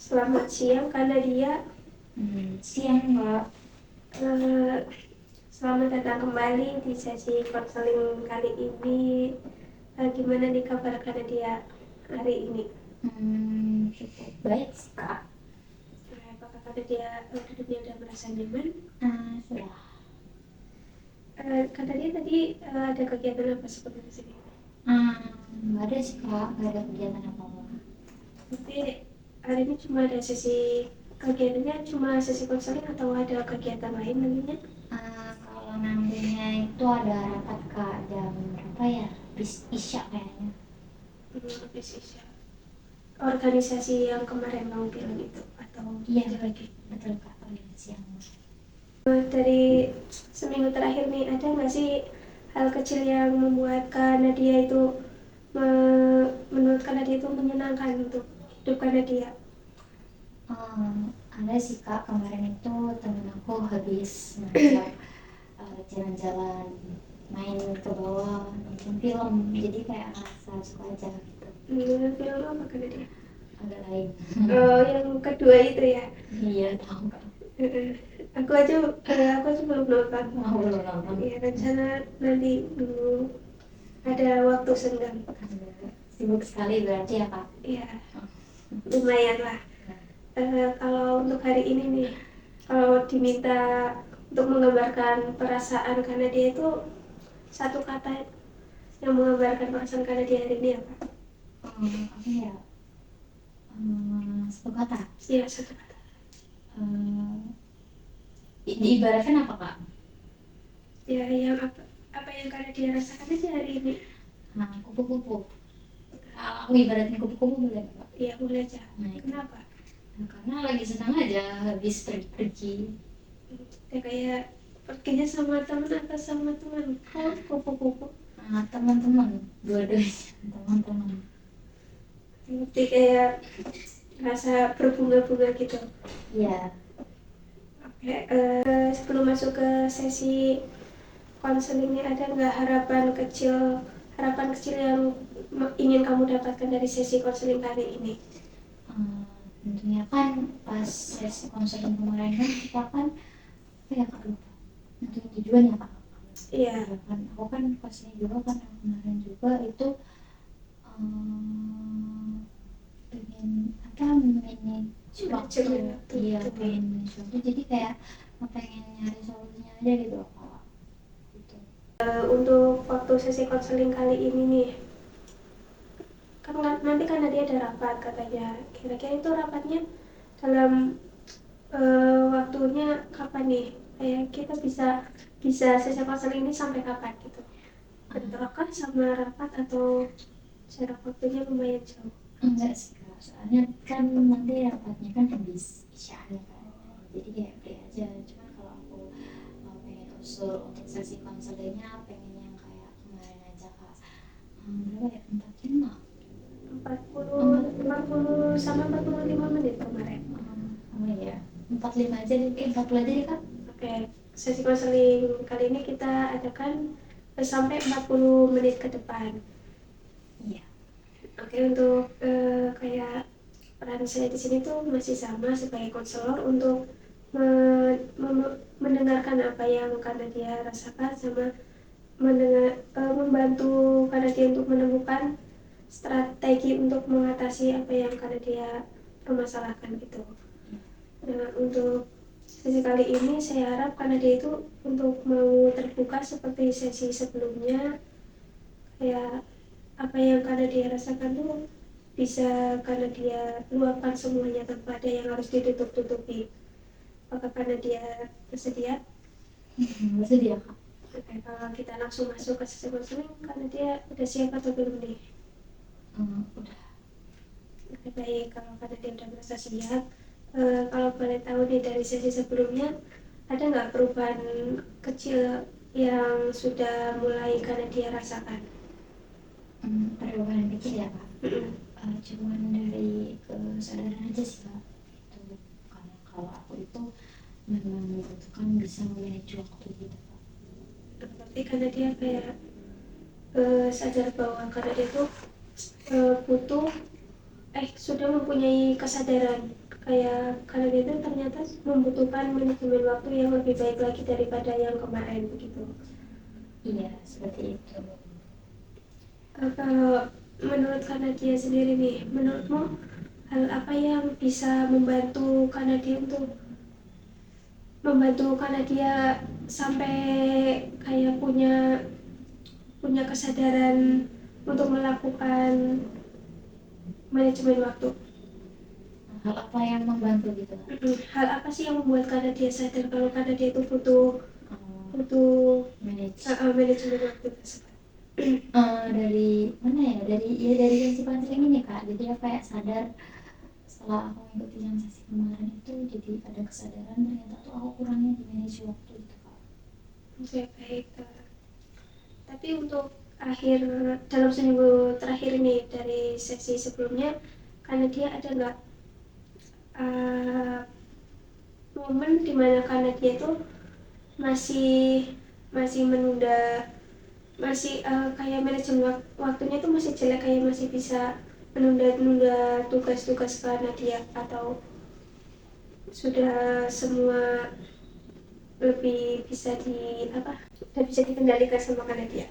Selamat siang Kak Nadia. Siang Mbak. Eh, Selamat datang kembali di sesi konseling kali ini. Gimana nih kabar Kak Nadia hari ini? Cukup baik sih Kak. Apakah Kak Nadia udah merasa nyaman? Sudah. Kak Nadia tadi ada kegiatan apa sebelum sini? Nggak ada sih Kak, nggak ada kegiatan apa-apa. Berarti hari ini cuma ada sesi kegiatannya cuma sesi konseling atau ada kegiatan lain nantinya? Kalau nantinya itu ada rapat Kak, jam berapa ya? Habis Isya kayaknya. Habis Isya. Organisasi yang kemarin mau bilang itu atau Iya, ada lagi? betul Kak, organisasi yang Dari seminggu terakhir nih, ada nggak sih hal kecil yang membuat Kak Nadia itu menurut Kak Nadia itu menyenangkan untuk hidup Kak Nadia? ada sih Kak, kemarin itu temen aku habis ngajak jalan-jalan, main ke bawah, nonton film, jadi kayak ngerasa suka aja gitu. Nonton film apa Kak Nadia? Agak lain. Oh, yang kedua itu ya. Iya, tahu Kak. Aku aja belum nonton. Belum nonton. Ya, rencana nanti dulu ada waktu senggang. Sibuk sekali berarti ya Kak? Iya, lumayan lah. Kalau untuk hari ini nih, kalau diminta untuk menggambarkan perasaan karena dia itu satu kata yang menggambarkan perasaan karena dia hari ini apa? Apa ya? Satu kata. Iya, satu kata. Diibaratkan apa Kak? Ya, yang apa yang karena dia rasakan aja hari ini. Kupu-kupu. Aku ibaratin kupu-kupu boleh Kak? Iya, boleh aja. Nah, Kenapa? karena lagi senang aja habis pergi. Ya kayak perginya sama teman atau sama teman? Kok kupu-kupu? Teman-teman, dua-duanya teman-teman. Seperti kayak rasa berbunga-bunga gitu. Iya. Oke, sebelum masuk ke sesi konselingnya, ada nggak harapan kecil yang ingin kamu dapatkan dari sesi konseling kali ini? Tentunya kan pas sesi konseling kemarin kan kita kan apa ya Kak, lupa nentuin tujuannya Kak. Iya. Kan aku kan pasnya juga kan yang kemarin juga itu pengen apa manage waktu. Iya, pengen manage waktu, jadi kayak pengen nyari solusinya aja gitu Kak. Gitu. Untuk waktu sesi konseling kali ini nih, kan nanti kan dia ada rapat katanya. Kira-kira itu rapatnya dalam waktunya kapan nih? Kayak kita bisa sesi konseling ini sampai kapan gitu? Bentrokan sama rapat atau jarak waktunya lumayan jauh? Enggak sih Kak, soalnya kan nanti rapatnya kan habis Isya ya kan, jadi kayak free aja. Cuman kalau aku pengen usul untuk sesi konselingnya, pengen yang kayak kemarin aja Kak, berapa ya, 45 sama 45 menit kemarin. Ya 45 aja deh, 40 aja deh Kak. Oke, sesi konseling kali ini kita adakan sampai 40 menit ke depan. Iya. Oke, untuk kayak peran saya di sini tuh masih sama sebagai konselor untuk mendengarkan apa yang karena dia rasakan, sama membantu karena dia untuk menemukan strategi untuk mengatasi apa yang karena dia permasalahkan gitu. Nah, untuk sesi kali ini saya harap karena dia itu untuk mau terbuka seperti sesi sebelumnya, kayak apa yang karena dia rasakan tuh bisa karena dia luapkan semuanya tanpa ada yang harus ditutup-tutupi. Apakah karena dia bersedia? Bersedia Kak. Oke, kalau kita langsung masuk ke sesi konseling, karena dia udah siap atau belum nih? Udah. Oke, baik, kalau karena dia udah merasa siap, kalau boleh tahu nih dari sesi sebelumnya, ada nggak perubahan kecil yang sudah mulai karena dia rasakan? Perubahan kecil ya Kak. Cuman dari kesadaran aja sih Kak. Itu karena kalau aku itu memang membutuhkan bisa manage waktu gitu Kak. Berarti karena dia kayak sadar bahwa karena dia tuh butuh sudah mempunyai kesadaran kayak karena dia itu ternyata membutuhkan manajemen waktu yang lebih baik lagi daripada yang kemarin begitu. Iya, seperti itu. Kalau menurut Kanadia sendiri nih, menurutmu hal apa yang bisa membantu Kanadia untuk membantu Kanadia sampai kayak punya kesadaran untuk melakukan manajemen waktu? Hal apa yang membantu gitu kan? Hal apa sih yang membuat Kanadia sadar kalau Kanadia itu butuh butuh Manage. manajemen waktu tersebut? Dari mana ya? Dari sesi konseling ini Kak. Jadi aku kayak sadar setelah aku mengikuti yang sesi kemarin itu, jadi ada kesadaran ternyata tuh aku kurangnya di manage waktu itu Kak. Oke, baik. Tapi untuk dalam seminggu terakhir ini dari sesi sebelumnya, Kanadia ada nggak uh, momen dimana Kanadia itu masih masih menunda, masih kayak manajemen waktunya itu masih jelek, kayak masih bisa menunda-nunda tugas-tugas Kanadia, atau sudah semua lebih bisa udah bisa dikendalikan sama Kanadia?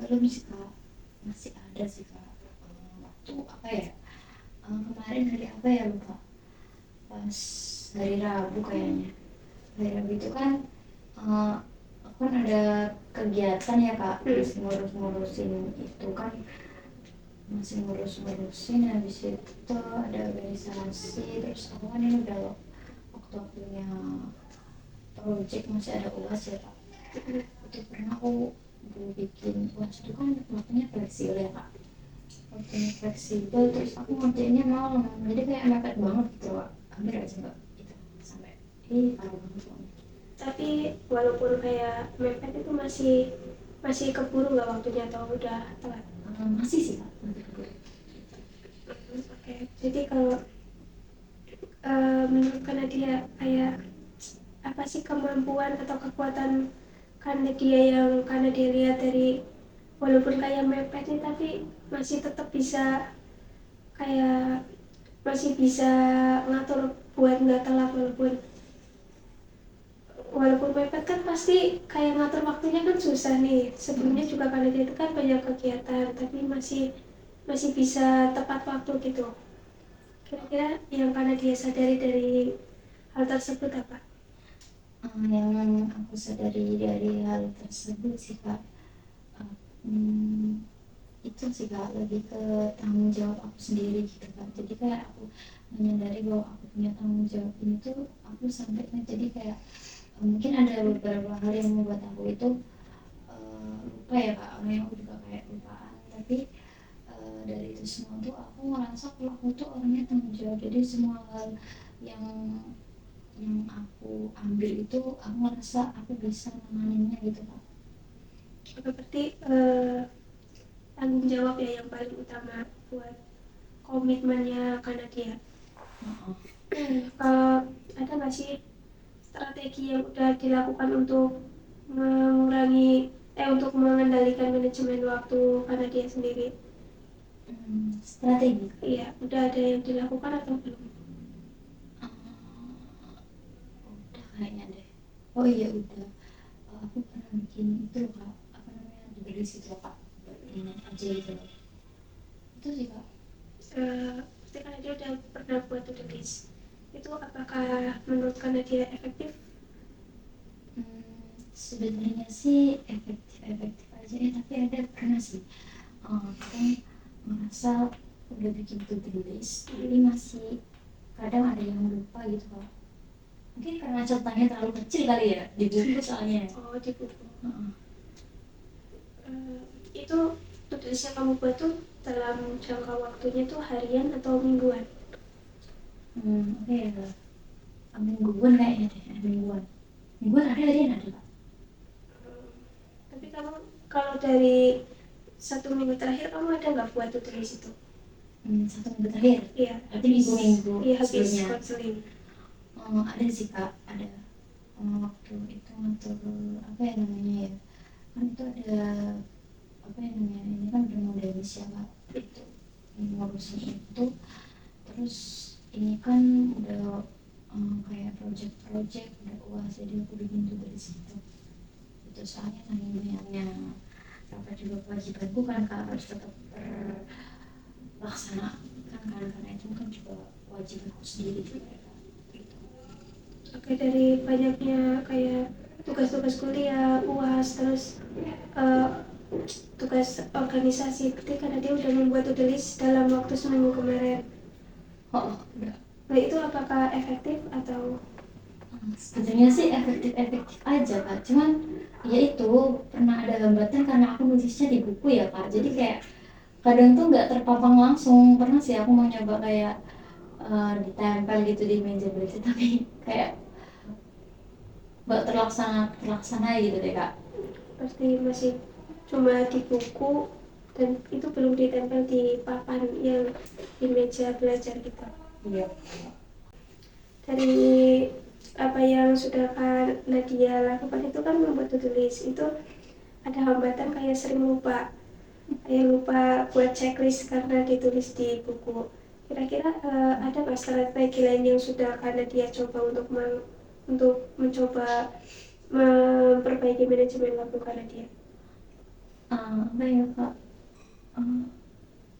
Belum sih Kak, masih ada sih Kak. Waktu apa ya? Kemarin hari apa ya lupa. Pas hari Rabu kayaknya. Hari Rabu itu kan aku kan ada kegiatan ya Kak, masih ngurus-ngurusin itu kan, masih ngurus-ngurusin, habis itu ada organisasi, terus aku kan ini udah waktu-waktunya project, masih ada UAS ya Kak. Itu pernah aku bikin UAS itu kan waktunya fleksibel ya Kak, waktunya fleksibel, terus aku ngerjainnya malam, jadi kayak mepet banget gitu Kak, hampir aja nggak gitu sampai parah banget pokoknya. Tapi walaupun kayak mepet itu masih keburu nggak waktunya, atau udah telat? Masih sih Kak, masih keburu. Oke, jadi kalau menurut Kanadia kayak apa sih kemampuan atau kekuatan Kanadia yang Kanadia lihat dari walaupun kayak mepet nih, tapi masih tetap bisa kayak masih bisa ngatur buat nggak telat, walaupun mepet kan pasti kayak ngatur waktunya kan susah nih. Sebelumnya juga Kanadia itu kan banyak kegiatan, tapi masih masih bisa tepat waktu gitu. Kira-kira yang Kanadia sadari dari hal tersebut apa? Yang aku sadari dari hal tersebut sih Kak, itu sih Kak, lebih ke tanggung jawab aku sendiri gitu kan. Jadi kayak aku menyadari bahwa aku punya tanggung jawab ini tuh, aku sampai jadi kayak mungkin ada beberapa hal yang membuat aku itu lupa ya Kak, orangnya aku juga kayak lupaan, tapi dari itu semua tuh aku ngerasa kalau aku tuh orangnya tanggung jawab, jadi semua hal yang aku ambil itu aku ngerasa aku bisa menanganinya gitu Kak. Berarti tanggung jawab ya yang paling utama buat komitmennya Kanadia. Kalau ada nggak sih strategi yang udah dilakukan untuk untuk mengendalikan manajemen waktu Kanadia sendiri? Strategi Iya, udah ada yang dilakukan atau belum? udah kayaknya deh. Oh iya udah, aku pernah bikin itu loh Kak, apa namanya, dibeli situ Kak, ingat aja gitu loh. Itu sih Kak. Pasti Kanadia udah pernah buat to-do list. Itu apakah menurut Kanadia efektif? Sebenarnya sih efektif aja ya, tapi ada pernah sih kan merasa udah bikin to-do list tapi masih kadang ada yang lupa gitu Kak. Mungkin karena catatannya terlalu kecil kali ya di buku soalnya. Oh, di buku. Itu to-do list yang kamu buat tuh dalam jangka waktunya tuh harian atau mingguan? Oke ya, mingguan kayaknya deh, mingguan ada, harian ada Kak. Tapi kamu kalau dari 1 minggu terakhir kamu ada nggak buat to-do list itu? 1 minggu terakhir? Iya, Berarti minggu-minggu iya, habis sebelumnya. konseling. Ada sih Kak, ada. Waktu itu ngatur apa ya namanya ya, kan itu ada apa ya namanya, ini kan udah modernis ya Kak, itu ngurusin itu, terus ini kan udah kayak project udah UAS, jadi aku bikin juga di situ. Itu soalnya tanggung banyaknya rapat juga kewajibanku kan Kak, harus tetap terlaksanakan kan, karena itu kan juga kewajibanku sendiri juga ya Kak. Gitu. Oke, dari banyaknya kayak tugas-tugas kuliah, UAS, terus eh, tugas organisasi, berarti karena dia udah membuat to-do list dalam waktu seminggu kemarin. Oh, udah. Nah itu apakah efektif atau Sebenarnya sih efektif aja Kak, cuman ya itu pernah ada hambatan karena aku nulisnya di buku ya Kak, jadi kayak kadang tuh nggak terpapang langsung. Pernah sih aku mau nyoba kayak ditempel gitu di meja belajar, tapi kayak nggak terlaksana gitu deh Kak. pasti masih cuma di buku dan itu belum ditempel di papan yang di meja belajar kita? Iya. Dari apa yang sudah Kak Nadia lakukan itu kan membuat to-do list, itu ada hambatan kayak sering lupa, kayak lupa buat checklist karena ditulis di buku. Kira-kira ada nggak strategi lain yang sudah Kak Nadia coba untuk mencoba memperbaiki manajemen waktu Kak Nadia? Apa ya Kak, Eh,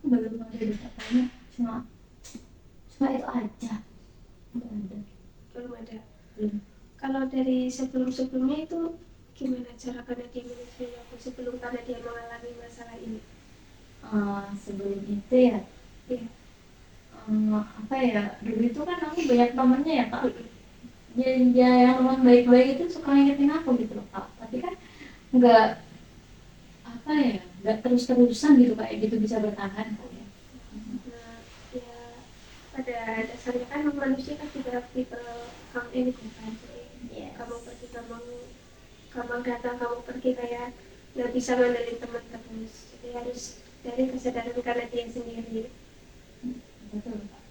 belum ada katanya, cuma cuma itu aja, nggak ada. Belum ada. Belum. Kalau dari sebelum-sebelumnya itu gimana cara Kak Nadia manajemen waktu sebelum Kak Nadia mengalami masalah ini? Sebelum itu ya, Iya. apa ya, dulu itu kan aku banyak temennya ya Kak, jadi ya yang teman baik-baik itu suka ngingetin aku gitu loh Kak, tapi kan nggak, apa ya, nggak terus-terusan gitu kayak gitu bisa bertahan Kak ya. Nah, ya pada dasarnya kan manusia kan juga tipe kamu ini bukan, jadi Yes. kamu pergi kamu datang, kamu pergi, kayak nggak bisa ngandelin teman terus, jadi harus dari kesadaran karena dia sendiri. Betul Kak.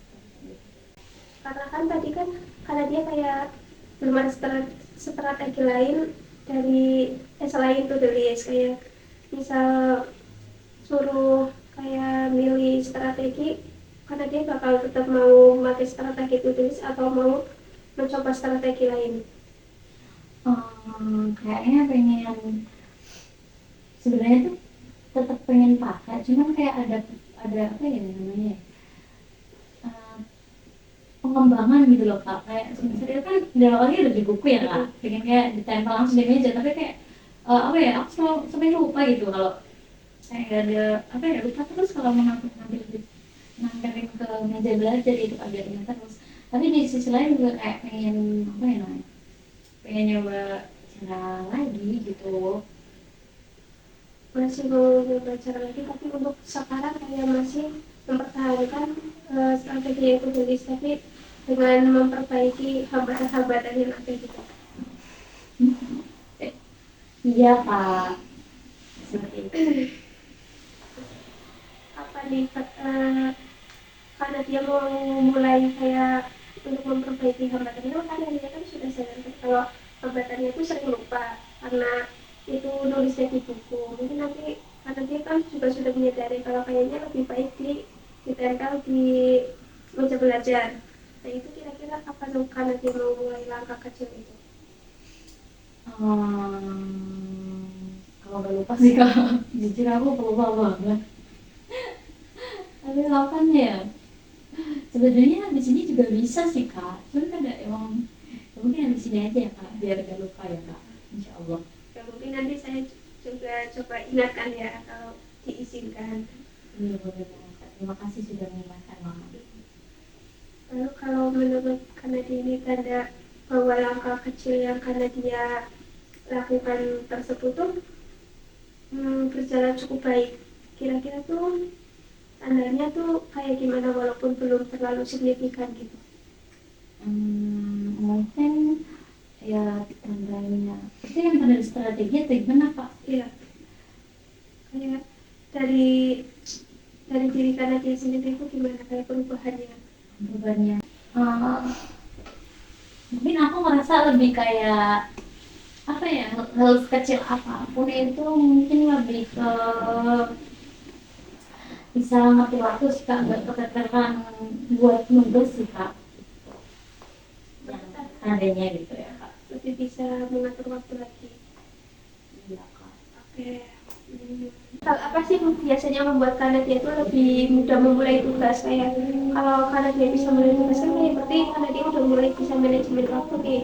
Karena kan tadi kan karena dia kayak belum ada strategi lain dari selain to the list, kayak misal suruh kayak milih strategi, karena dia bakal tetap mau pakai strategi to the list atau mau mencoba strategi lain. Kayaknya pengen, sebenarnya tuh tetap pengen pakai, cuman kayak ada apa ya namanya, eh, pengembangan gitu loh Kak, kayak sebenarnya kan udah awalnya udah di buku ya Kak, pengen kayak ditempel langsung di meja, tapi kayak apa ya, aku sampai lupa gitu kalau kayak gak ada, apa ya, lupa terus kalau ngambilin ke meja belajar itu agak ingat terus. Tapi di sisi lain juga kayak pengen, apa ya namanya, pengen nyoba cara lagi gitu. Masih mau belajar lagi, tapi untuk sekarang kayak masih mempertahankan strategi yang to the list, tapi dengan memperbaiki hambatan-hambatan yang ada gitu. Iya Kak, seperti itu. Apa nih karena dia mau mulai kayak untuk memperbaiki hambatannya, karena dia kan sudah sadar kalau hambatannya itu sering lupa karena itu nulisnya di buku. Mungkin nanti karena dia kan juga sudah menyadari kalau kayaknya lebih baik ditempel di meja belajar. Nah itu kira-kira apa dong karena dia mau mulai langkah kecil itu? Kalau udah lupa sih Kak, jujur aku pelupa banget. Tapi kapan ya? Sebenarnya di sini juga bisa sih Kak, cuman kan ada emang, mungkin di sini aja ya Kak, biar gak lupa ya Kak, Insya Allah. Ya mungkin nanti saya juga coba ingatkan ya kalau diizinkan. Iya boleh banget Kak, terima kasih sudah mengingatkan Mama. Lalu kalau menurut Kanadi ini tanda bahwa langkah kecil yang Kanadia lakukan tersebut tuh berjalan cukup baik. Kira-kira tuh tandanya tuh kayak gimana walaupun belum terlalu signifikan gitu? Mungkin ya tandanya itu yang tanda strategi atau gimana Pak? Iya, kayak dari diri Kanadia sendiri itu gimana kayak perubahannya? Bebannya, mungkin aku ngerasa lebih kayak, apa ya, hal kecil apapun itu mungkin lebih ke bisa ngatur waktu sih kak, nggak keteteran buat nugas sih kak, yang adanya gitu ya kak. Lebih bisa mengatur waktu lagi. Iya kak. Oke. Hal apa sih yang biasanya membuat Kanadia itu lebih mudah memulai tugas? Kayak kalau Kanadia bisa mulai tugas kan kayak berarti Kanadia udah mulai bisa manajemen waktu nih.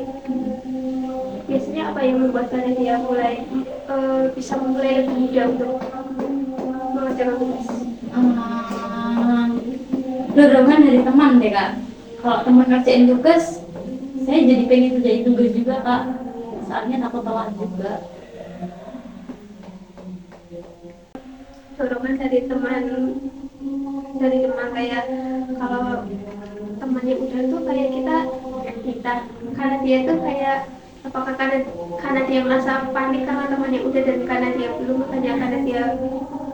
Biasanya apa yang membuat Kanadia mulai bisa memulai lebih mudah untuk mengerjakan tugas? Hmm, dorongan dari teman deh kak, kalau teman ngerjain tugas saya jadi pengen kerjain tugas juga kak, soalnya takut telat juga. Dorongan dari teman kayak kalau temannya udah tuh kayak kita karena dia tuh kayak apakah karena dia merasa panik karena temannya udah dan karena dia belum, makanya karena dia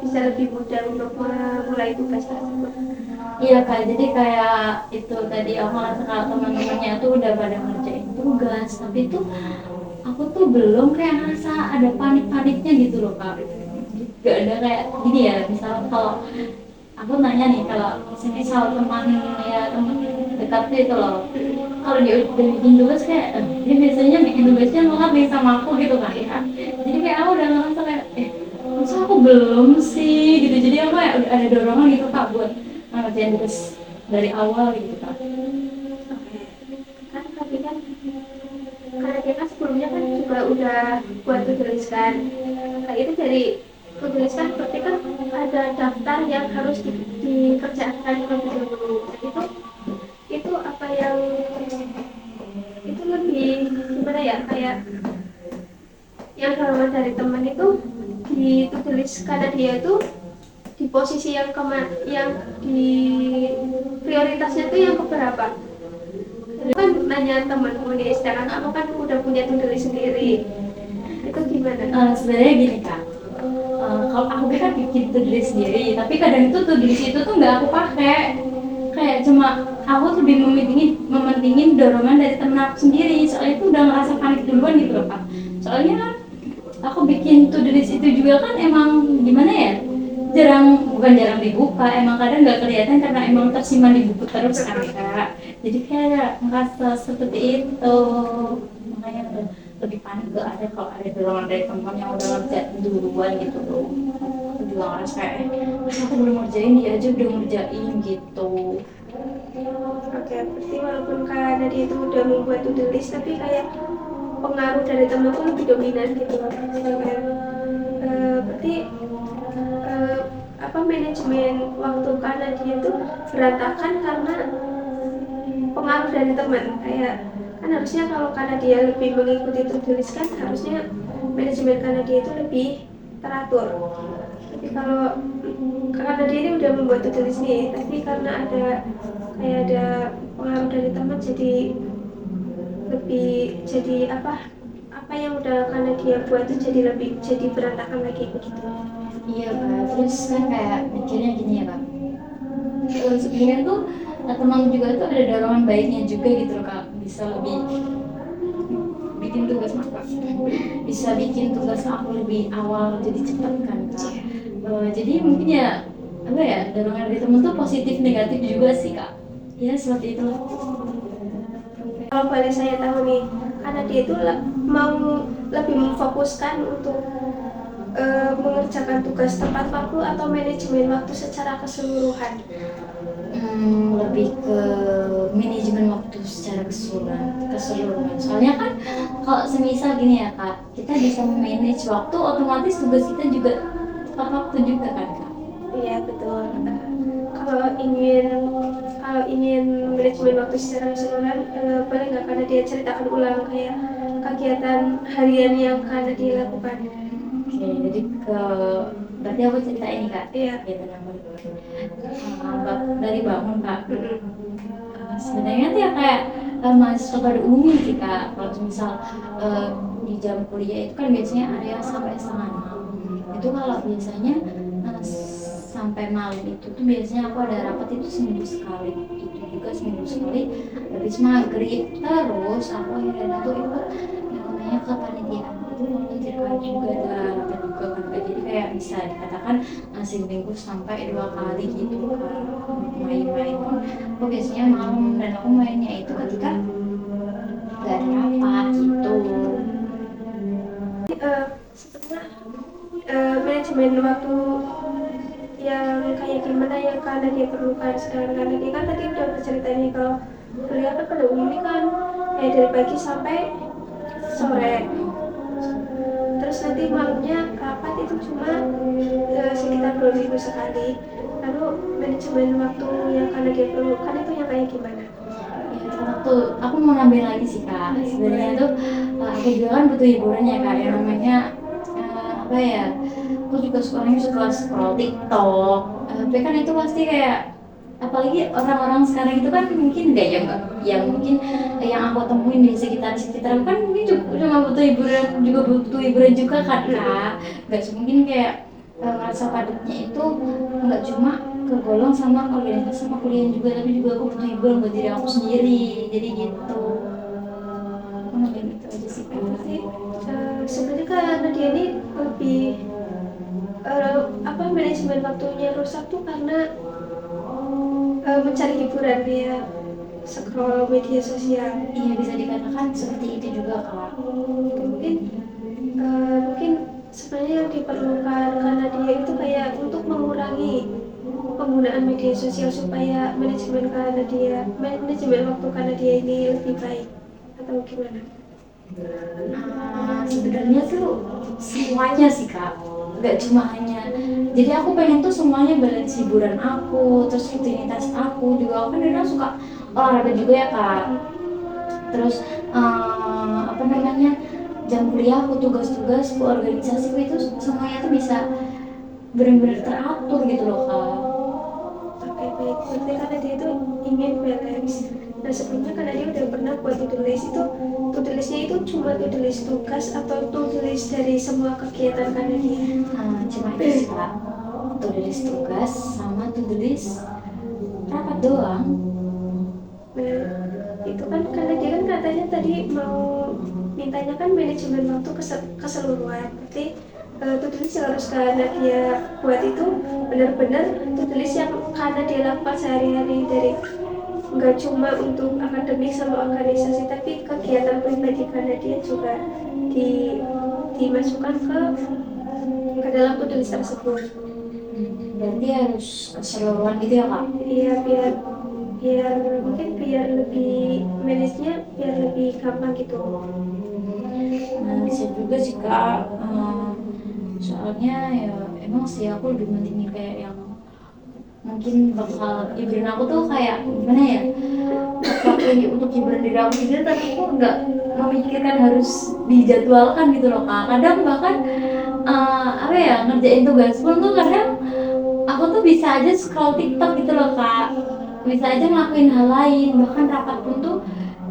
bisa lebih mudah untuk memulai tugas tersebut. Iya kak, jadi kayak itu tadi aku ngerasa kalau teman-temannya tuh udah pada ngerjain tugas, tapi tuh aku tuh belum kayak ngerasa ada panik-paniknya gitu loh kak. Gak ada kayak gini ya, misal kalau aku nanya nih, kalau misal teman ya teman dekatnya itu loh, kalau dia udah bikin tugas kayak dia biasanya bikin tugasnya lengkap nih sama aku gitu kan ya, jadi kayak aku udah ngerasa kayak masa aku belum sih gitu, jadi aku kayak udah ada dorongan gitu kak buat ngerjain tugas dari awal gitu kak. Oke. Kan tapi kan karena dia kan sebelumnya kan juga udah buat tuliskan, kayak itu dari tuliskan berarti kan ada daftar yang harus dikerjakan terlebih dahulu. Jadi itu apa yang itu lebih gimana ya, kayak yang dorongan dari teman itu ditulis karena dia itu di posisi yang di prioritasnya itu yang keberapa. Kan nanya temanku nih, sedangkan aku kan udah punya tulis sendiri, itu gimana? Sebenarnya gini kak, kalau aku kan bikin to do sendiri, tapi kadang itu to do itu tuh nggak aku pakai, kayak cuma aku tuh lebih mementingin dorongan dari temen aku sendiri, soalnya itu udah ngerasa panik duluan gitu loh kak. Soalnya kan aku bikin to do itu juga kan emang gimana ya, bukan jarang dibuka, emang kadang nggak kelihatan karena emang tersimpan di buku terus kan kak, jadi kayak ngerasa seperti itu, makanya lebih panik gak ada kalau ada dorongan dari teman yang udah ngerjain duluan gitu loh. Aku juga ngerasa kayak masa aku belum ngerjain, dia aja udah ngerjain gitu. Oke, berarti walaupun karena dia itu udah membuat to-do list, tapi kayak pengaruh dari temanku lebih dominan gitu loh. Kayak, berarti eh, apa manajemen waktu karena dia tuh berantakan karena pengaruh dari teman. Kayak kan harusnya kalau karena dia lebih mengikuti to-do list kan harusnya manajemen karena dia itu lebih teratur. Tapi kalau karena dia ini udah membuat to-do list nih, tapi karena ada pengaruh dari teman jadi lebih jadi apa yang udah karena dia buat itu jadi berantakan lagi begitu. Iya kak, terus kan kayak mikirnya gini ya kak, sebenarnya tuh teman juga tuh ada dorongan baiknya juga gitu loh kak, bisa lebih bikin tugas kak, bisa bikin tugas aku lebih awal jadi cepet kan kak. Jadi mungkin ya apa ya, dorongan dari temen tuh positif negatif juga sih kak, ya seperti itu. Kalau boleh saya tahu nih, karena dia itu mau lebih memfokuskan untuk mengerjakan tugas tepat waktu atau manajemen waktu secara keseluruhan. Lebih ke manajemen waktu secara keseluruhan. Soalnya kan kalau semisal gini ya kak, kita bisa manage waktu, otomatis tugas kita juga tepat waktu juga kan kak. Iya betul. Kalau ingin kalau ingin manajemen waktu secara keseluruhan, boleh nggak karena dia ceritakan ulang kayak kegiatan harian yang karena dia lakukan? Oke, jadi berarti aku cerita ini kak, Iya. kegiatan yang dari bangun kak. Sebenarnya tuh ya kayak mahasiswa pada umumnya sih kak, kalau misal di jam kuliah itu kan biasanya ada yang sampai setengah enam, itu kalau biasanya sampai malam itu tuh biasanya aku ada rapat itu seminggu sekali, itu juga seminggu sekali habis maghrib, terus aku akhirnya tuh ikut yang namanya kepanitiaan, itu terkait juga ada juga kan Kak. Jadi kayak bisa dikatakan seminggu sampai 2 kali gitu Kak. Main-main pun aku biasanya malam, dan aku mainnya itu ketika gak ada rapat gitu. Sebenarnya manajemen waktu yang kayak gimana yang karena dia perlukan sekarang, karena dia kan tadi udah bercerita nih kalau kuliah kan pada umumnya kan dari pagi sampai sore, terus nanti malamnya rapat itu cuma sekitar 2 minggu sekali. Lalu manajemen waktu yang karena dia perlukan itu yang kayak gimana? Ya, waktu aku mau nambahin lagi sih Kak, sebenarnya tuh aku juga kan butuh hiburan ya Kak, yang namanya apa ya, aku juga orangnya suka scroll TikTok, tapi kan itu pasti kayak, apalagi orang-orang sekarang itu kan mungkin nggak ya mbak, yang mungkin yang aku temuin di sekitar kan mungkin cuma butuh hiburan, juga kan Kak. Nggak mungkin kayak ngerasa padatnya itu nggak cuma kegolong sama organisasi sama kuliah juga, tapi juga aku butuh hiburan buat diri aku sendiri, jadi gitu. Aku nambahin itu aja sih Kak. Berarti sebenarnya karena dia ini lebih manajemen waktunya rusak tuh karena mencari hiburan, dia scroll media sosial. Iya, bisa dikatakan seperti itu juga Kak. Mungkin sebenarnya yang diperlukan karena dia itu kayak untuk mengurangi penggunaan media sosial supaya manajemen waktu karena dia ini lebih baik, atau gimana? Sebenarnya tuh semuanya sih Kak, nggak cuma hanya, jadi aku pengen tuh semuanya balance, hiburan aku, terus rutinitas aku juga. Aku kan kadang suka olahraga juga ya Kak, terus apa namanya, jam kuliah aku, tugas-tugasku, organisasiku, itu semuanya tuh bisa benar-benar teratur gitu loh Kak. Oke, baik. Berarti karena dia itu ingin balance. Nah, sebelumnya karena dia udah pernah buat to-do list itu, to-do listnya itu cuma to-do list tugas atau to-do list dari semua kegiatan karena dia? Cuma itu sih Kak, to-do list tugas sama to-do list rapat doang. Nah, itu kan karena dia kan katanya tadi mau mintanya kan manajemen waktu keseluruhan. Berarti to-do list yang harus karena dia buat itu benar-benar to-do list yang karena dia lakukan sehari-hari, dari nggak cuma untuk akademik sama organisasi, tapi kegiatan pribadi karena dia juga dimasukkan ke dalam to-do list tersebut. Berarti harus keseluruhan gitu ya Kak? Iya, biar mungkin biar lebih manage-nya biar lebih gampang gitu. Bisa juga sih Kak, soalnya ya emang sih aku lebih pentingin kayak yang mungkin bakal hiburan aku tuh kayak gimana ya, waktu untuk hiburan diri aku sendiri, tapi aku nggak memikirkan harus dijadwalkan gitu loh Kak. Kadang bahkan apa ya, ngerjain tugas pun tuh kadang aku tuh bisa aja scroll TikTok gitu loh Kak, bisa aja ngelakuin hal lain, bahkan rapat pun tuh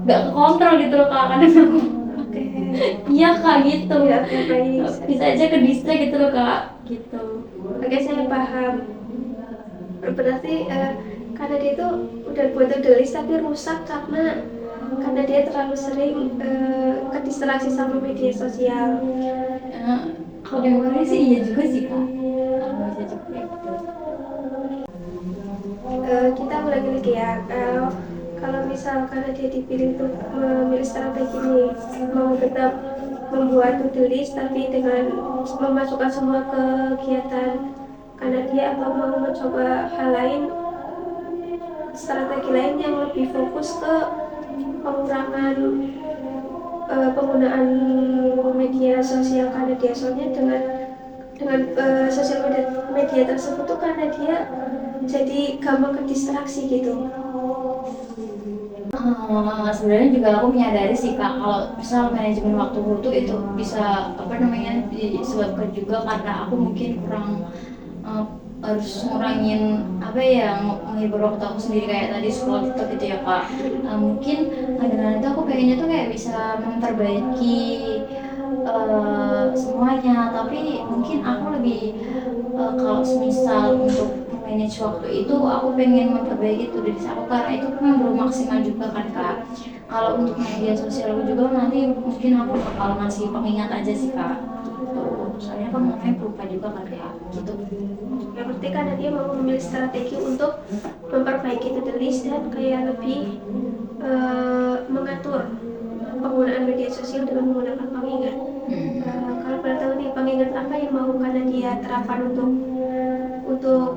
nggak kekontrol gitu loh Kak kadang aku. Iya Kak, gitu Ya, baik. bisa aja ke distract gitu loh Kak, gitu. Oke, saya paham. Berarti karena dia itu udah buat to-do list tapi rusak karena dia terlalu sering kedistraksi sama media sosial. Kalau dengerin sih iya juga sih Kak, bisa juga gitu. Kita ulangi lagi ya, kalau misal karena dia dipilih untuk memilih strategi ini, mau tetap membuat to-do list tapi dengan memasukkan semua kegiatan karena dia, atau mau mencoba hal lain, strategi lain yang lebih fokus ke pengurangan penggunaan media sosial karena dia, soalnya dengan sosial media tersebut tuh karena dia jadi gampang kedistraksi gitu. Sebenarnya juga aku menyadari sih Kak, kalau misal manajemen waktuku tuh itu bisa apa namanya disebabkan juga karena aku mungkin kurang harus ngurangin apa ya, menghibur waktu aku sendiri kayak tadi scroll TikTok gitu ya Kak. Mungkin dengan itu aku pengennya tuh kayak bisa memperbaiki semuanya, tapi mungkin aku lebih kalau misal untuk memanage waktu itu aku pengen memperbaiki itu dari aku karena itu memang belum maksimal juga kan Kak. Kalau untuk media sosial juga nanti mungkin aku bakal ngasih pengingat aja sih Kak, gitu. Soalnya kan makanya lupa juga kan Kak, gitu. Ya berarti karena dia mau memilih strategi untuk memperbaiki to-do list dan kayak lebih mengatur penggunaan media sosial dengan menggunakan pengingat. Kalau boleh tahu nih, pengingat apa yang mau karena dia terapkan untuk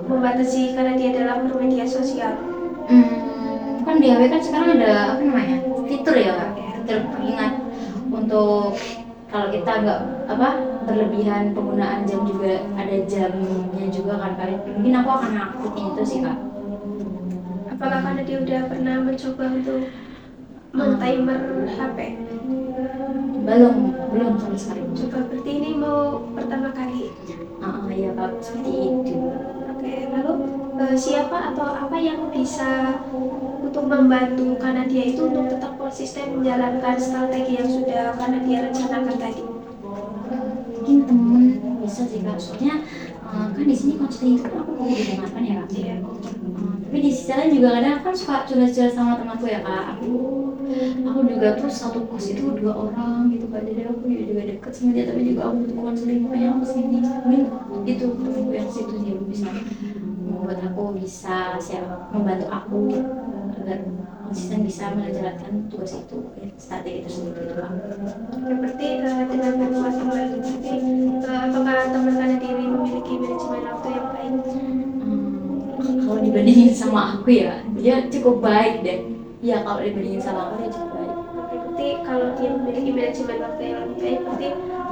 membatasi karena dia dalam bermedia sosial? Kan di HP kan sekarang ada apa namanya fitur ya Kak, fitur pengingat untuk kalau kita nggak apa berlebihan penggunaan jam juga ada jamnya juga kan Kak. Mungkin aku akan ngikutin itu sih Kak. Apakah karena dia udah pernah mencoba untuk men-timer HP? Belum sama sekali. Coba berarti ini mau pertama kali. Ya Kak, seperti itu. Oke, lalu siapa atau apa yang bisa untuk membantu karena dia itu untuk tetap konsisten menjalankan strategi yang sudah karena dia rencanakan tadi? Mungkin temen bisa sih Kak, soalnya kan di sini konsisten itu kan aku mau didengarkan ya Kak. Iya. Tapi di sisi lain juga kadang kan suka curhat-curhat sama temanku ya Kak. Aku juga tuh satu kos itu 2 orang gitu Kak, jadi aku juga deket sama dia tapi juga aku butuh konseling, makanya aku kesini. Mungkin itu temanku yang situ sih yang bisa membuat aku bisa membantu aku agar konsisten bisa menjalankan tugas itu, strategi tersebut gitu Kak. Ya, berarti dengan informasi melalui berarti apakah teman karena diri memiliki manajemen waktu yang baik? Kalau dibandingin sama aku ya dia cukup baik deh. Ya kalau dibandingin sama aku dia cukup baik. Berarti kalau dia memiliki manajemen waktu yang lebih baik,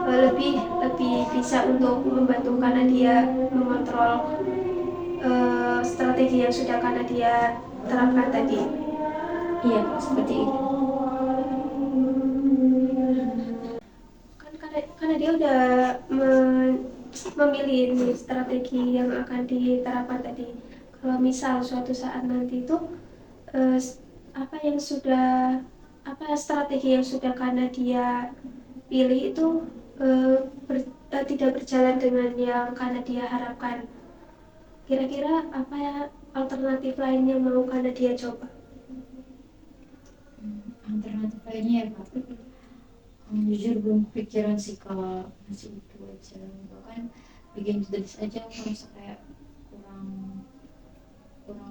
berarti lebih bisa untuk membantu karena dia mengontrol strategi yang sudah karena dia terapkan tadi. Iya seperti itu. Karena dia udah memilih nih strategi yang akan diterapkan tadi. Kalau misal suatu saat nanti itu apa strategi yang sudah karena dia pilih itu tidak berjalan dengan yang karena dia harapkan, kira-kira apa ya alternatif lain yang mau karena dia coba? Alternatif lainnya ya Kak, jujur belum kepikiran sih Kak, masih itu aja. Bahkan bikin tulis aja aku merasa kayak kurang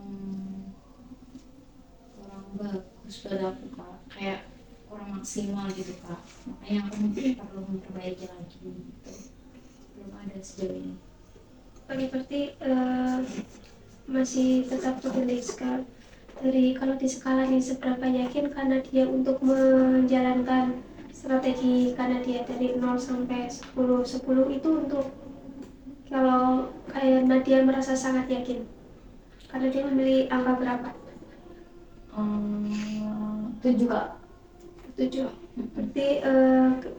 bagus buat aku Kak, kayak kurang maksimal gitu Kak, makanya aku mungkin perlu memperbaiki lagi gitu. Belum ada sejauh ini. Berarti masih tetap tulis Kak. Dari kalau di skala nih seberapa yakin karena dia untuk menjalankan strategi karena dia dari 0 sampai 10 itu untuk kalau kayak Nadia merasa sangat yakin karena dia memilih angka berapa? 7 Kak. 7. Berarti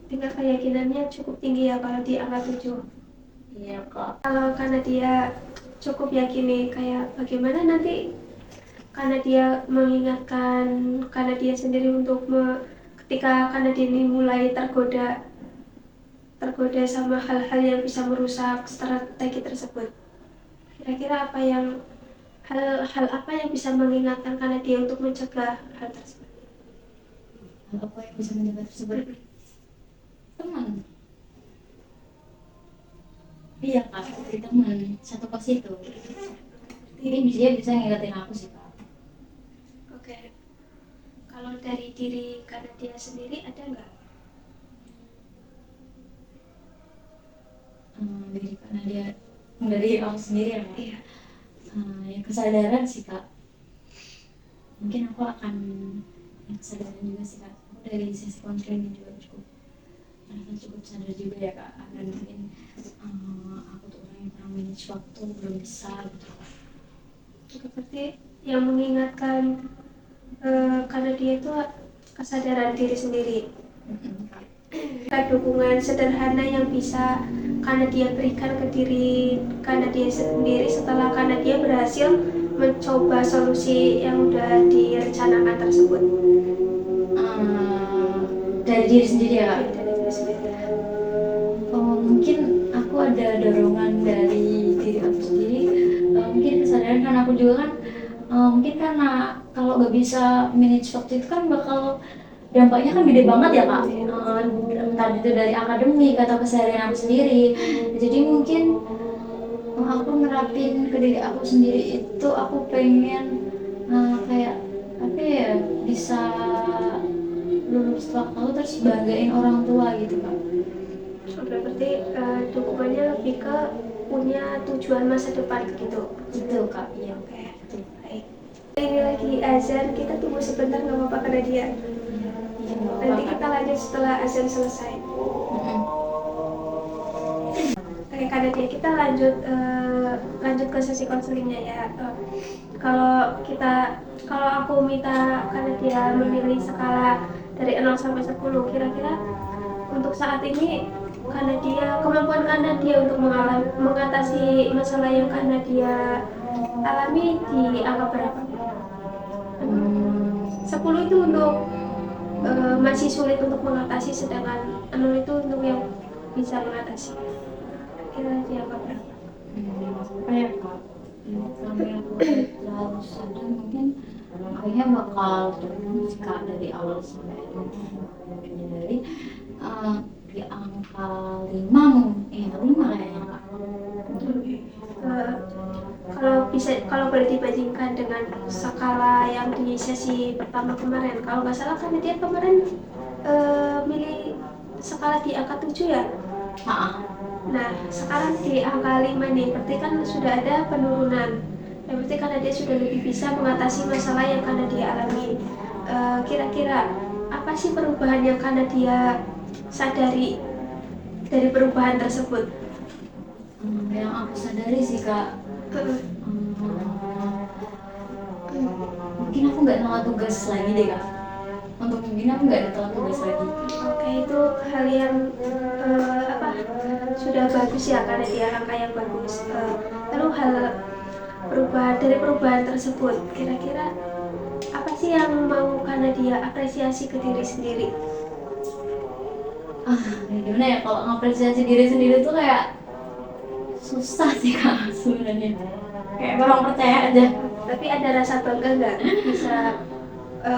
tingkat keyakinannya cukup tinggi ya kalau di angka 7. Iya Kak. Kalau karena dia cukup yakin nih, kayak bagaimana nanti karena dia mengingatkan karena dia sendiri untuk ketika karena dia ini mulai tergoda sama hal-hal yang bisa merusak strategi tersebut, kira-kira hal apa yang bisa mengingatkan karena dia untuk mencegah hal tersebut? Hal apa yang bisa mencegah tersebut? Teman. Iya Kak, dari teman satu kos itu. Jadi dia bisa ngingetin aku sih Kak. Oke. Kalau dari diri karena dia sendiri ada nggak? Dari aku sendiri ya Kak. Iya. Ya kesadaran sih Kak. Mungkin aku akan kesadaran juga sih Kak. Aku dari sesi konseling juga cukup sadar juga ya Kak. Dan mungkin aku tuh orang yang kurang manage waktu, belum bisa gitu. Seperti yang mengingatkan karena dia itu kesadaran diri sendiri. Dukungan sederhana yang bisa karena dia berikan ke diri karena dia sendiri setelah karena dia berhasil mencoba solusi yang udah direncanakan tersebut. Dari diri sendiri ya Kak? Dari diri sendiri. Mungkin aku ada dorongan dari diri aku sendiri, mungkin kesadaran juga kan mungkin karena kalau nggak bisa manage waktu itu kan bakal dampaknya kan gede banget ya kak. Entah itu dari akademik atau keseharian aku sendiri. Jadi mungkin aku nerapin ke diri aku sendiri itu aku pengen kayak apa ya, bisa lulus waktu terus banggain orang tua gitu kak. Oke, berarti dukungannya lebih ke punya tujuan masa depan gitu. Gitu kak, iya. Oke, baik. Ini lagi azan, kita tunggu sebentar nggak apa-apa karena dia. Iya, nggak Nanti apa-apa, kita lanjut setelah azan selesai. Mm-mm. Oke, karena dia kita lanjut ke sesi konselingnya ya. Kalau aku minta karena dia memilih skala dari 0 sampai 10, kira-kira untuk saat ini karena dia kemampuan karena dia untuk mengatasi masalah yang karena dia alami di angka berapa? 10 itu untuk masih sulit untuk mengatasi, sedangkan 0 itu untuk yang bisa mengatasi. Kira di angka berapa? Kayak kak, sampai aku terlalu sadar mungkin kayaknya bakal turun sih kak dari awal sampai akhirnya dari di angka 5 kayaknya kak. Kalau boleh dibandingkan dengan skala yang di sesi pertama kemarin, kalau nggak salah kan dia kemarin milih skala di angka 7 ya. Nah, sekarang di angka 5 nih, berarti kan sudah ada penurunan. Nah, berarti karena dia sudah lebih bisa mengatasi masalah yang karena dia alami. Kira-kira apa sih perubahan yang karena dia sadari dari perubahan tersebut? Yang aku sadari sih kak, mungkin aku nggak nolak tugas lagi deh kak. Untuk mungkin aku nggak ada tolak tugas lagi. Oke, itu hal yang sudah bagus ya karena dia angka yang bagus. Lalu dari perubahan tersebut, kira-kira apa sih yang mau karena dia apresiasi ke diri sendiri? Gimana ya, kalau ngapresiasi diri sendiri tuh kayak susah sih kak sebenarnya. Kayak kurang percaya aja. Tapi ada rasa bangga nggak bisa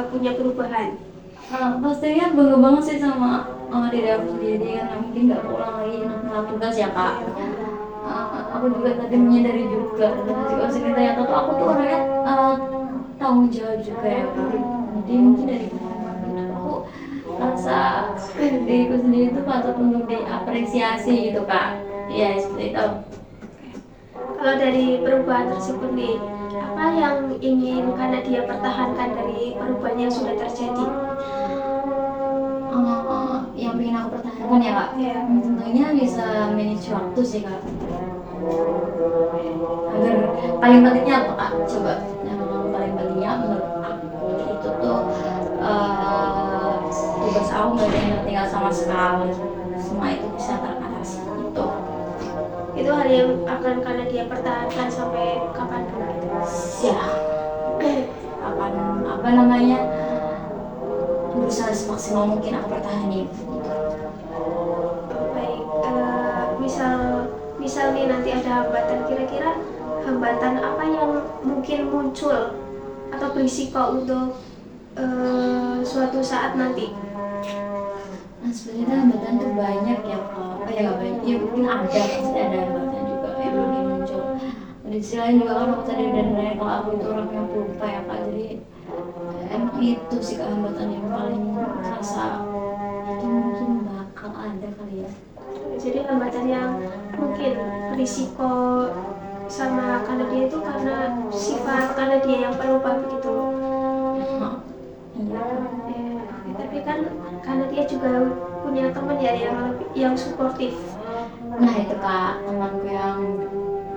punya perubahan? Pastinya bangga banget sih sama diri aku sendiri karena mungkin nggak ulang lagi nolak tugas ya kak. Aku juga tadi menyadari juga dalam situasi kita yang tuh aku tuh orangnya tanggung jawab juga ya kak. Jadi mungkin dari pengalaman itu aku rasa diriku sendiri itu patut untuk diapresiasi gitu kak. Ya seperti itu. Kalau dari perubahan tersebut nih, apa yang ingin karena dia pertahankan dari perubahan yang sudah terjadi? Yang ingin aku pertahankan ya kak, Ya. tentunya bisa manage waktu sih kak. Agar paling pentingnya apa kak? Coba yang paling pentingnya menurut aku itu tuh tugas aku nggak ada yang tertinggal sama sekali. Semua itu bisa teratasi itu. Itu hal yang akan karena dia pertahankan sampai kapan gitu. Ya, akan apa namanya, berusaha semaksimal mungkin aku pertahanin gitu. Baik, misal nih nanti ada hambatan, kira-kira hambatan apa yang mungkin muncul atau berisiko untuk suatu saat nanti? Nah sebenarnya hambatan tuh banyak ya kak, nggak banyak, ya mungkin ada, pasti ada hambatan juga yang mungkin muncul. Di sisi lain juga kan aku tadi udah nanya kalau aku itu orang yang pelupa ya kak, jadi emang itu sih kak hambatan yang paling terasa itu mungkin bakal ada kali ya. Jadi hambatan yang mungkin berisiko sama karena dia itu karena sifat karena dia yang pelupa begitu. Iya. Tapi kan karena dia juga punya teman ya yang suportif. Nah itu kak, temanku yang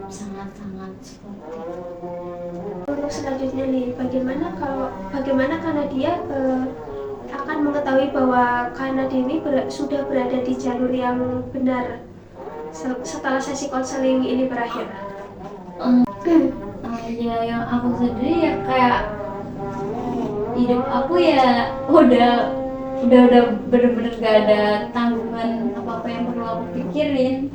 sangat-sangat suportif. Untuk selanjutnya nih, bagaimana karena dia akan mengetahui bahwa karena dia ini sudah berada di jalur yang benar setelah sesi konseling ini berakhir? Ya yang aku sendiri ya kayak hidup aku ya udah bener-bener gak ada tanggungan apa-apa yang perlu aku pikirin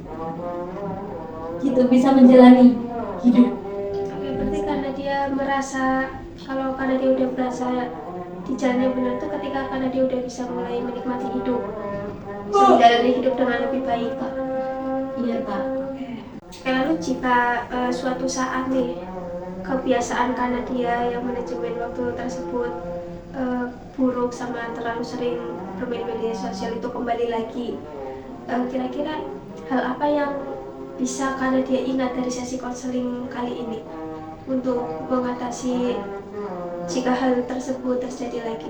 gitu, bisa menjalani hidup. Oke, berarti karena dia dia merasa kalau karena dia udah berasa di jalan yang benar tuh ketika karena dia udah bisa mulai menikmati hidup, bisa menjalani hidup dengan lebih baik, Kak. Iya Kak. Lalu jika suatu saat nih kebiasaan karena dia yang manajemen waktu tersebut buruk sama terlalu sering bermain media sosial itu kembali lagi, kira-kira hal apa yang bisa karena dia ingat dari sesi konseling kali ini untuk mengatasi jika hal tersebut terjadi lagi?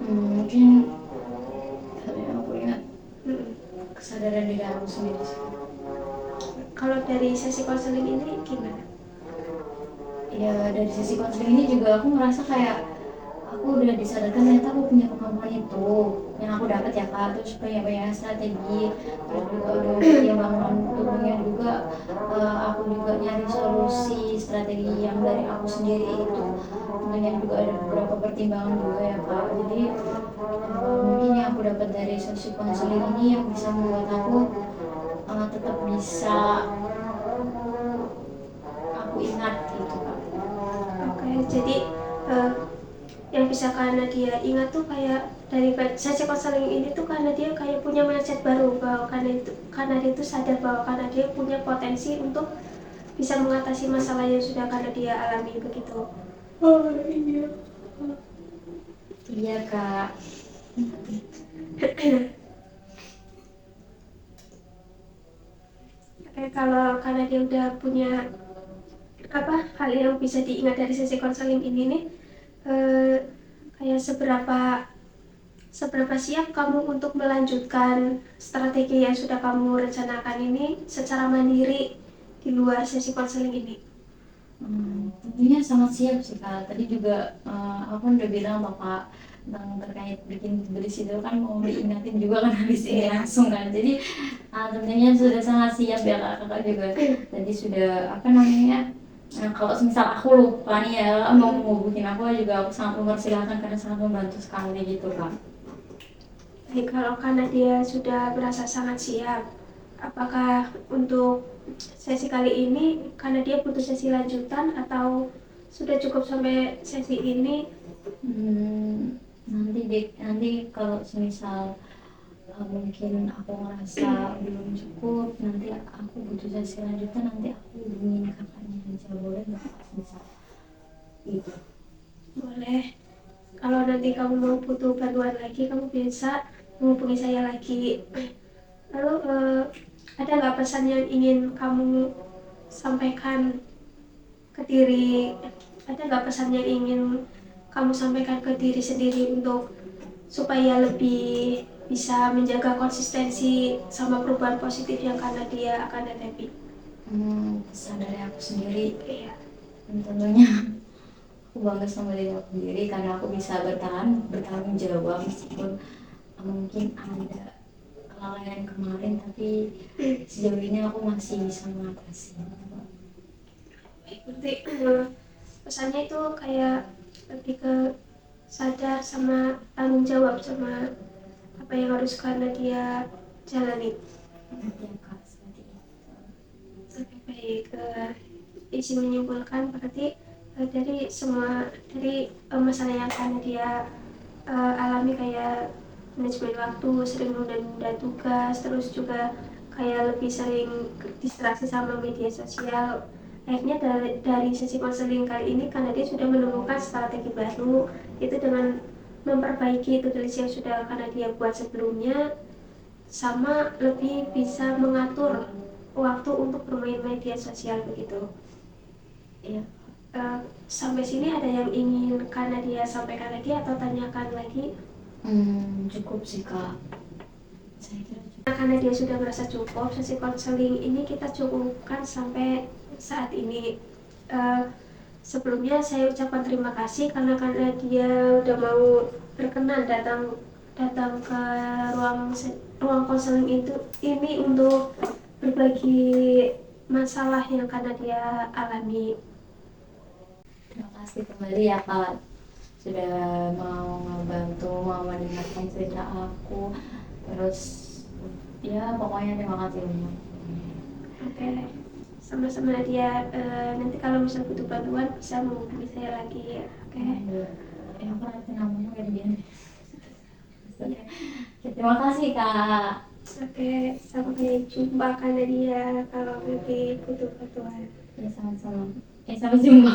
Mungkin hal yang aku ingat Hmm. kesadaran diri aku sendiri sih. Kalau dari sesi konseling ini gimana? Ya dari sisi konseling ini juga aku merasa kayak aku udah disadarkan ternyata aku punya kemampuan itu yang aku dapat ya Kak, terus banyak strategi, terus juga udah mempertimbangkan tubuhnya juga, aku juga nyari solusi strategi yang dari aku sendiri itu tentunya juga ada beberapa pertimbangan juga ya Kak. Jadi mungkin yang aku dapat dari sesi konseling ini yang bisa membuat aku tetap bisa aku ingat gitu Kak. Oke, jadi yang bisa karena dia ingat tuh kayak dari sesi konseling ini tuh karena dia kayak punya mindset baru bahwa karena dia tuh sadar bahwa karena dia punya potensi untuk bisa mengatasi masalah yang sudah karena dia alami begitu. Oh iya. Iya Kak. Oke, kalau karena dia udah punya hal yang bisa diingat dari sesi konseling ini nih, kayak seberapa siap kamu untuk melanjutkan strategi yang sudah kamu rencanakan ini secara mandiri di luar sesi konseling ini? Tentunya sangat siap sih Kak. Tadi juga aku udah bilang Bapak tentang terkait bikin tulis itu kan mau diingatin juga kan habis ini langsung kan. Jadi tentunya sudah sangat siap ya Kak. Kakak juga tadi sudah kalau misal aku lupa nih ya mau menghubungin aku juga aku sangat mempersilahkan karena sangat membantu sekali gitu Kak. Baik, kalau karena dia sudah merasa sangat siap, apakah untuk sesi kali ini karena dia butuh sesi lanjutan atau sudah cukup sampai sesi ini? Nanti kalau semisal mungkin aku ngerasa belum cukup, nanti aku butuh sesi lanjutan, nanti aku hubungin kakaknya aja, boleh nggak Kak? Bisa gitu. Boleh. Kalau nanti kamu mau butuh bantuan lagi, kamu bisa menghubungi saya lagi. Lalu ada nggak pesan yang ingin kamu sampaikan ke diri? Ada nggak pesan yang ingin kamu sampaikan ke diri sendiri untuk supaya lebih bisa menjaga konsistensi sama perubahan positif yang karena dia akan hadapi? Pesan dari aku sendiri, Iya. tentunya aku bangga sama diri aku sendiri karena aku bisa bertanggung jawab meskipun mungkin ada kelalaian kemarin, tapi sejauh ini aku masih bisa mengatasi. Berarti pesannya itu kayak lebih ke sadar sama tanggung jawab sama apa yang harus karena dia jalani. Ya Kak, seperti itu. Oke, baik. Izin menyimpulkan berarti dari masalah yang karena dia alami kayak manajemen waktu, sering menunda tugas, terus juga kayak lebih sering distraksi sama media sosial. Akhirnya dari sesi konseling kali ini karena dia sudah menemukan strategi baru, itu dengan memperbaiki tugas yang sudah karena dia buat sebelumnya, sama lebih bisa mengatur waktu untuk bermain media sosial begitu. Iya. Sampai sini ada yang ingin karena dia sampaikan lagi atau tanyakan lagi? Cukup sih Kak. Saya kira cukup. Karena dia sudah merasa cukup, sesi konseling ini kita cukupkan sampai saat ini. Sebelumnya saya ucapkan terima kasih karena dia udah mau berkenan datang ke ruang konseling ini untuk berbagi masalah yang karena dia alami. Terima kasih kembali ya Kak, sudah mau mendengarkan cerita aku. Terus ya pokoknya terima kasih banyak. Oke, sama-sama dia nanti kalau misalnya butuh bantuan bisa menghubungi saya lagi ya. Oke. Aku nanti namanya gak dia. Terima kasih Kak. Oke, sampai jumpa karena dia kalau nanti butuh bantuan. Ya sama-sama. Sampai jumpa.